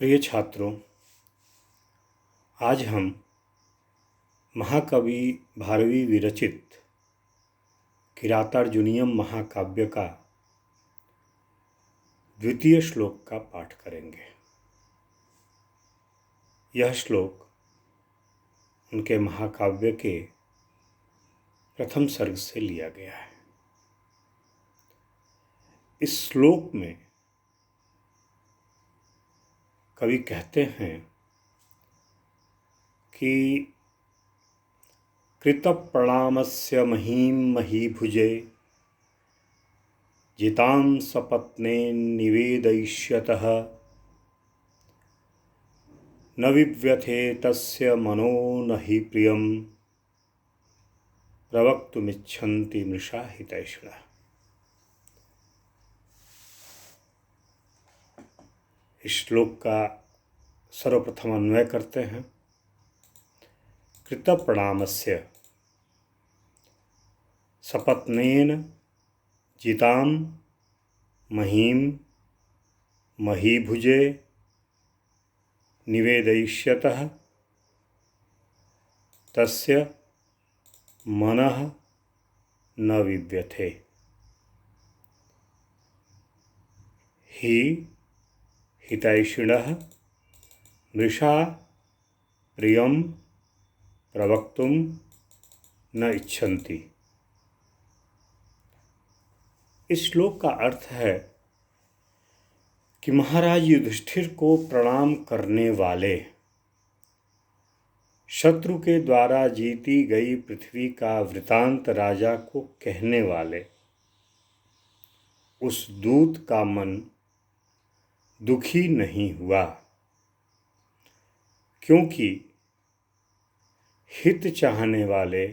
प्रिय छात्रों, आज हम महाकवि भारवी विरचित किरातार्जुनीयम महाकाव्य का द्वितीय श्लोक का पाठ करेंगे। यह श्लोक उनके महाकाव्य के प्रथम सर्ग से लिया गया है। इस श्लोक में कवि कहते हैं कि कृतप्रणामस्य महीं महीभुजे जितां सपत्ने निवेदयिष्यतः न विव्यथे तस्य मनो न हि प्रियं प्रवक्तुमिच्छन्ति मृषा हितैषिणः। इस श्लोक का सर्वप्रथम अन्वय करते हैं। कृतप्रणामस्य सपत्नेन जितां महीं महीभुजे निवेदयिष्यतः तस्य मनः न विव्यथे हि हितैषिणः मृषा प्रियं प्रवक्तुं न इच्छन्ति। इस श्लोक का अर्थ है कि महाराज युधिष्ठिर को प्रणाम करने वाले, शत्रु के द्वारा जीती गई पृथ्वी का वृतांत राजा को कहने वाले उस दूत का मन दुखी नहीं हुआ, क्योंकि हित चाहने वाले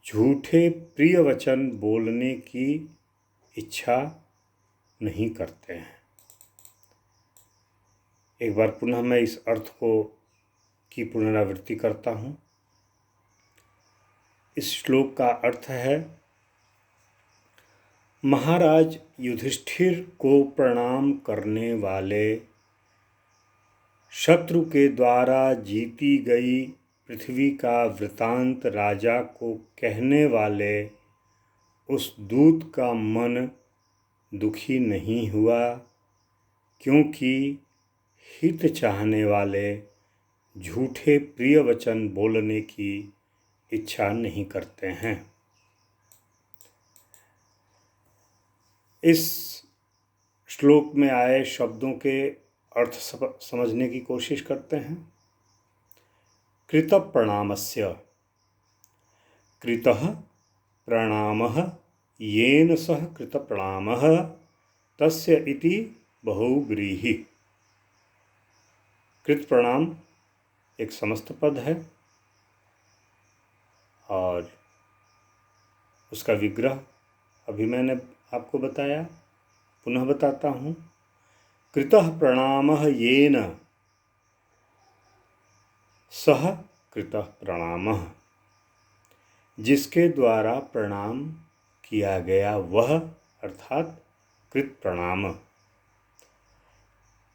झूठे प्रिय वचन बोलने की इच्छा नहीं करते हैं। एक बार पुनः मैं इस अर्थ की पुनरावृत्ति करता हूँ। इस श्लोक का अर्थ है, महाराज युधिष्ठिर को प्रणाम करने वाले, शत्रु के द्वारा जीती गई पृथ्वी का वृतांत राजा को कहने वाले उस दूत का मन दुखी नहीं हुआ, क्योंकि हित चाहने वाले झूठे प्रिय वचन बोलने की इच्छा नहीं करते हैं। इस श्लोक में आए शब्दों के अर्थ समझने की कोशिश करते हैं। कृतप्रणामस्य, कृतः प्रणामः येन सह कृतप्रणामः तस्य इति बहुव्रीहि। कृत प्रणाम एक समस्त पद है और उसका विग्रह अभी मैंने आपको बताया, पुनः बताता हूँ। कृतः प्रणामः येन सह कृतः प्रणामः, जिसके द्वारा प्रणाम किया गया वह अर्थात कृत प्रणाम।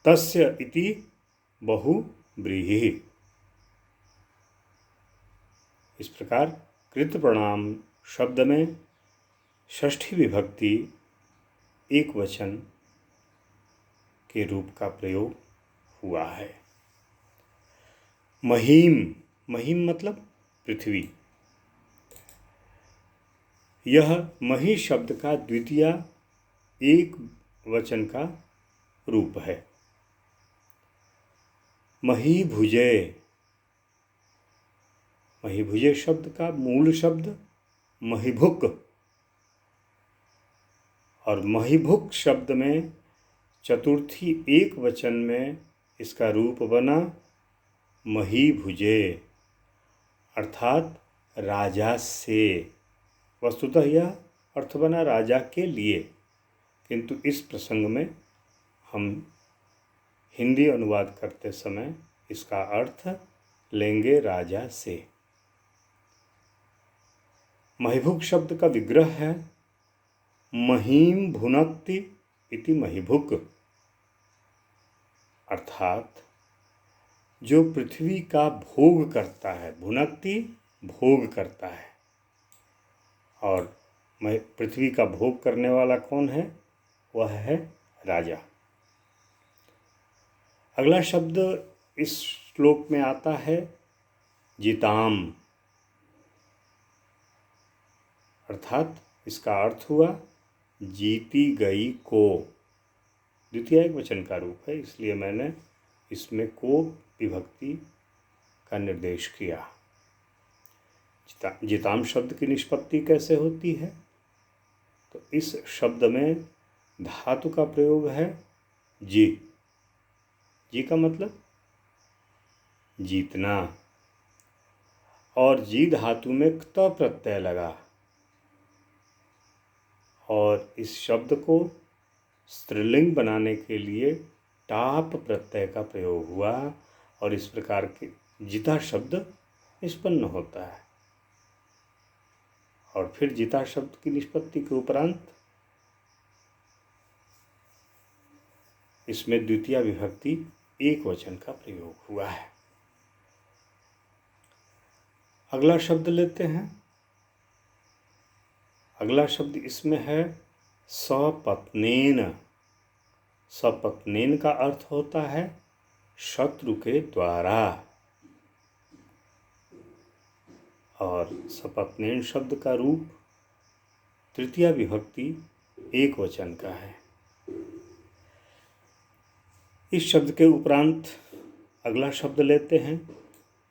तस्य इति बहुव्रीहि। इस प्रकार कृत प्रणाम शब्द में षष्ठी विभक्ति एक वचन के रूप का प्रयोग हुआ है। महीम, महीम मतलब पृथ्वी। यह मही शब्द का द्वितीय एक वचन का रूप है। महीभुजे, महीभुजे शब्द का मूल शब्द महीभुक, और महीभुक शब्द में चतुर्थी एक वचन में इसका रूप बना महीभुजे, अर्थात राजा से। वस्तुतः यह अर्थ बना राजा के लिए, किंतु इस प्रसंग में हम हिंदी अनुवाद करते समय इसका अर्थ लेंगे राजा से। महीभुक शब्द का विग्रह है महीम भुनक्ति इति महीभुक। अर्थात जो पृथ्वी का भोग करता है, भुनक्ति भोग करता है, और पृथ्वी का भोग करने वाला कौन है? वह है राजा। अगला शब्द इस श्लोक में आता है जिताम, अर्थात इसका अर्थ हुआ जीती गई को। द्वितीय एकवचन का रूप है, इसलिए मैंने इसमें को विभक्ति का निर्देश किया। जिताम शब्द की निष्पत्ति कैसे होती है? तो इस शब्द में धातु का प्रयोग है जी। जी का मतलब जीतना, और जी धातु में क्त प्रत्यय लगा, और इस शब्द को स्त्रीलिंग बनाने के लिए टाप प्रत्यय का प्रयोग हुआ, और इस प्रकार के जिता शब्द निष्पन्न होता है। और फिर जिता शब्द की निष्पत्ति के उपरांत इसमें द्वितीय विभक्ति एक वचन का प्रयोग हुआ है। अगला शब्द लेते हैं। अगला शब्द इसमें है सपत्नेन। सपत्नेन का अर्थ होता है शत्रु के द्वारा, और सपत्नेन शब्द का रूप तृतीय विभक्ति एक वचन का है। इस शब्द के उपरांत अगला शब्द लेते हैं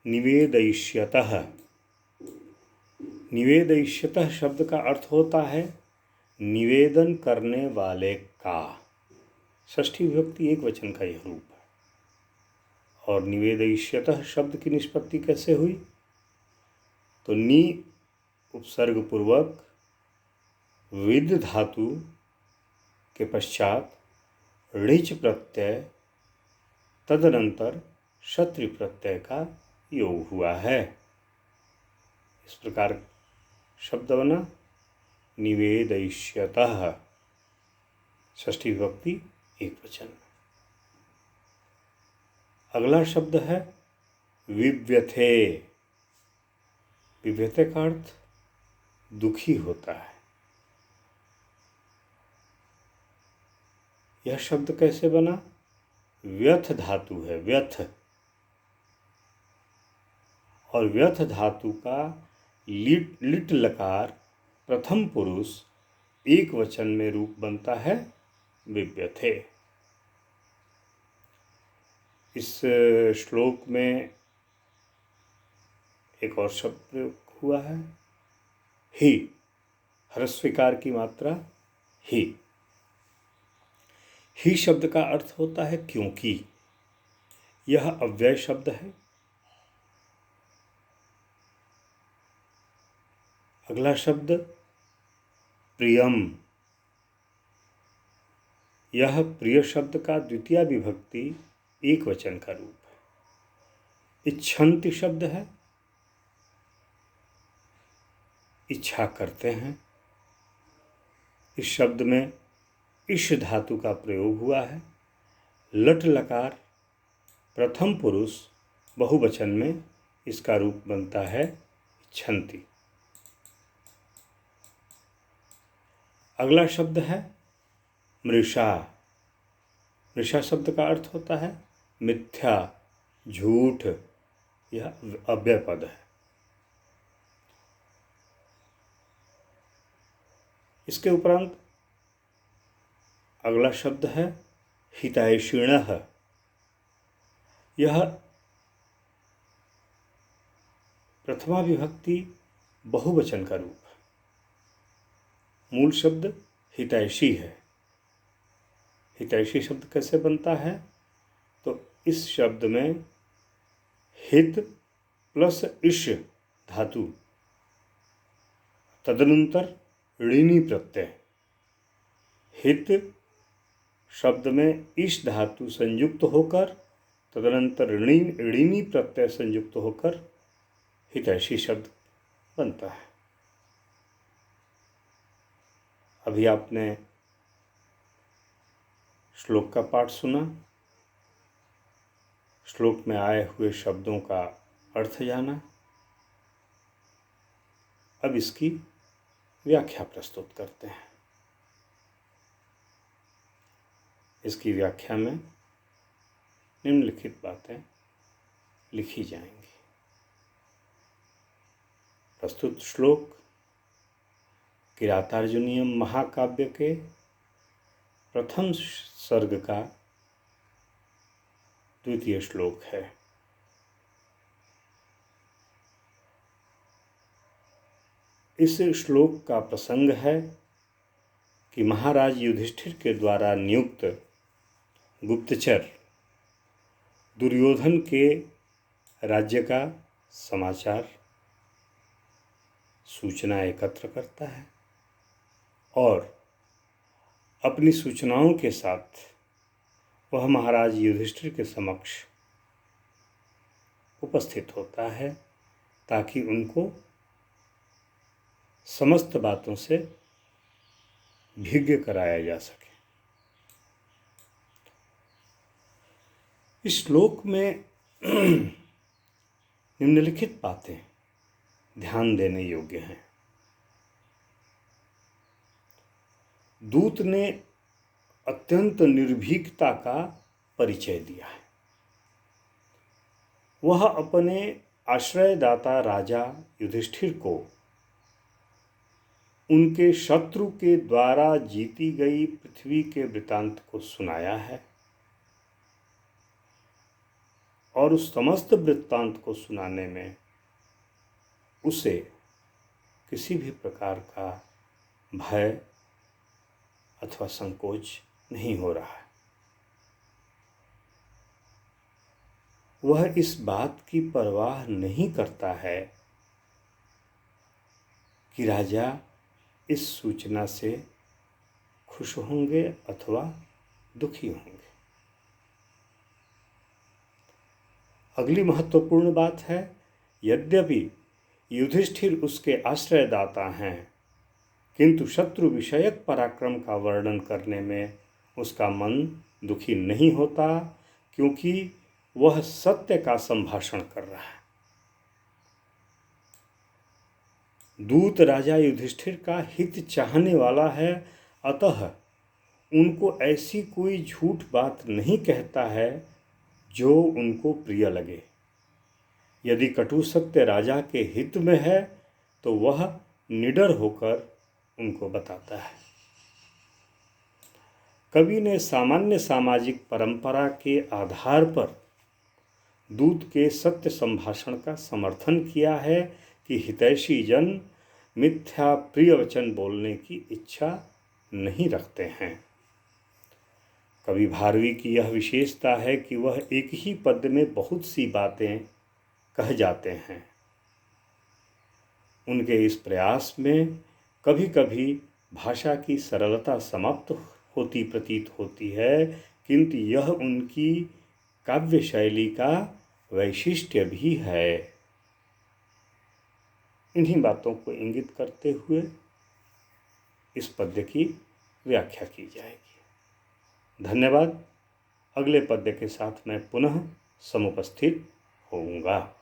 निवेदयिष्यतः। निवेदयिष्यतः शब्द का अर्थ होता है निवेदन करने वाले का। षष्ठी विभक्ति एक वचन का यह रूप है। और निवेदयिष्यतः शब्द की निष्पत्ति कैसे हुई? तो नी उपसर्ग पूर्वक विद धातु के पश्चात ऋच प्रत्यय, तदनंतर क्षत्रि प्रत्यय का योग हुआ है। इस प्रकार शब्द बना निवेदयिष्यतः, षष्ठी विभक्ति एक वचन। अगला शब्द है विव्यथे। विव्यथे का अर्थ दुखी होता है। यह शब्द कैसे बना? व्यथ धातु है, व्यथ, और व्यथ धातु का लिट लकार प्रथम पुरुष एक वचन में रूप बनता है विव्यथे। इस श्लोक में एक और शब्द प्रयोग हुआ है ही। ह्रस्वीकार की मात्रा ही। ही शब्द का अर्थ होता है क्योंकि। यह अव्यय शब्द है। अगला शब्द प्रियम। यह प्रिय शब्द का द्वितीय विभक्ति एक वचन का रूप है। इच्छन्ति शब्द है, इच्छा करते हैं। इस शब्द में इश धातु का प्रयोग हुआ है। लट लकार प्रथम पुरुष बहुवचन में इसका रूप बनता है इच्छन्ति। अगला शब्द है मृषा। मृषा शब्द का अर्थ होता है मिथ्या, झूठ। यह अव्यय पद है। इसके उपरांत अगला शब्द है हितैषिणः। यह प्रथमा विभक्ति बहुवचन का रूप है। मूल शब्द हितैषी है। हितैषी शब्द कैसे बनता है? तो इस शब्द में हित प्लस इश धातु, तदनंतर ऋणी प्रत्यय। हित शब्द में इश धातु संयुक्त होकर तदनंतर ऋणी प्रत्यय संयुक्त होकर हितैषी शब्द बनता है। अभी आपने श्लोक का पाठ सुना। श्लोक में आए हुए शब्दों का अर्थ जाना। अब इसकी व्याख्या प्रस्तुत करते हैं। इसकी व्याख्या में निम्नलिखित बातें लिखी जाएंगी। प्रस्तुत श्लोक किरातार्जुनीयम महाकाव्य के प्रथम सर्ग का द्वितीय श्लोक है। इस श्लोक का प्रसंग है कि महाराज युधिष्ठिर के द्वारा नियुक्त गुप्तचर दुर्योधन के राज्य का समाचार सूचना एकत्र करता है और अपनी सूचनाओं के साथ वह महाराज युधिष्ठिर के समक्ष उपस्थित होता है ताकि उनको समस्त बातों से भिज्ञ कराया जा सके। इस श्लोक में निम्नलिखित बातें ध्यान देने योग्य हैं। दूत ने अत्यंत निर्भीकता का परिचय दिया है। वह अपने आश्रयदाता राजा युधिष्ठिर को उनके शत्रु के द्वारा जीती गई पृथ्वी के वृतांत को सुनाया है और उस समस्त वृत्तांत को सुनाने में उसे किसी भी प्रकार का भय अथवा संकोच नहीं हो रहा है। वह इस बात की परवाह नहीं करता है कि राजा इस सूचना से खुश होंगे अथवा दुखी होंगे। अगली महत्वपूर्ण बात है, यद्यपि युधिष्ठिर उसके आश्रयदाता हैं, किंतु शत्रु विषयक पराक्रम का वर्णन करने में उसका मन दुखी नहीं होता, क्योंकि वह सत्य का संभाषण कर रहा है। दूत राजा युधिष्ठिर का हित चाहने वाला है, अतः उनको ऐसी कोई झूठ बात नहीं कहता है जो उनको प्रिय लगे। यदि कटु सत्य राजा के हित में है तो वह निडर होकर उनको बताता है। कवि ने सामान्य सामाजिक परंपरा के आधार पर दूत के सत्य संभाषण का समर्थन किया है कि हितैषी जन मिथ्या प्रिय वचन बोलने की इच्छा नहीं रखते हैं। कवि भारवी की यह विशेषता है कि वह एक ही पद में बहुत सी बातें कह जाते हैं। उनके इस प्रयास में कभी कभी भाषा की सरलता समाप्त होती प्रतीत होती है, किंतु यह उनकी काव्य शैली का वैशिष्ट्य भी है। इन्हीं बातों को इंगित करते हुए इस पद्य की व्याख्या की जाएगी। धन्यवाद। अगले पद्य के साथ मैं पुनः समुपस्थित होऊंगा।